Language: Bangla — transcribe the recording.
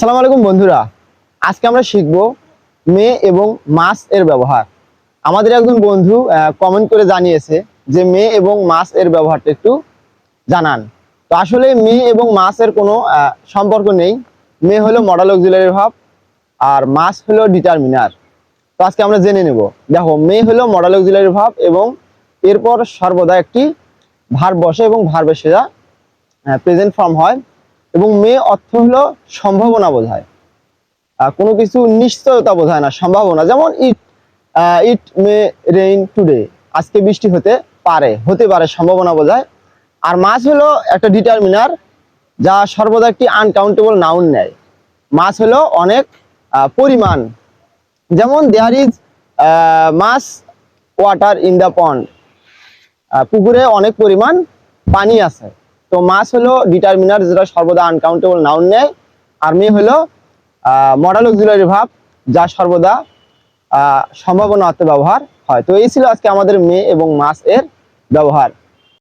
আসসালামু আলাইকুম বন্ধুরা, আজকে আমরা শিখব মে এবং মাস এর ব্যবহার। আমাদের একজন বন্ধু কমেন্ট করে জানিয়েছে যে মে এবং মাস এর ব্যবহারটা একটু জানান। তো আসলে মে এবং মাস এর কোনো সম্পর্ক নেই। মে হলো মডাল অক্সিলারি ভার্ব আর মাস হলো ডিটারমিনার। তো আজকে আমরা জেনে নেব। দেখো, মে হলো মডাল অক্সিলারি ভার্ব এবং এরপর সর্বদা একটি ভার্ব বসে এবং ভার্বের সেটা প্রেজেন্ট ফর্ম হয় এবং মে অর্থ হলো সম্ভাবনা বোঝায়, কোনো কিছু নিশ্চয়তা বোঝায় না, সম্ভাবনা। যেমন ইট মে রেইন টুডে, আজকে বৃষ্টি হতে পারে, সম্ভাবনা বোঝায়। আর মাস হলো একটা ডিটারমিনার যা সর্বদা একটি আনকাউন্টেবল নাউন নেয়। মাস হলো অনেক পরিমাণ। যেমন there is mass water in the pond, পুকুরে অনেক পরিমাণ পানি আছে। তো মাস হলো ডিটারমিনার যেটা সর্বদা আনকাউন্টেবল নাউন নেয়। আর মে হলো মডাল অক্সিলারি ভার্ব যা সর্বদা সম্ভাবনা অর্থে ব্যবহার হয়। তো এই ছিল আজকে আমাদের মে এবং মাস এর ব্যবহার।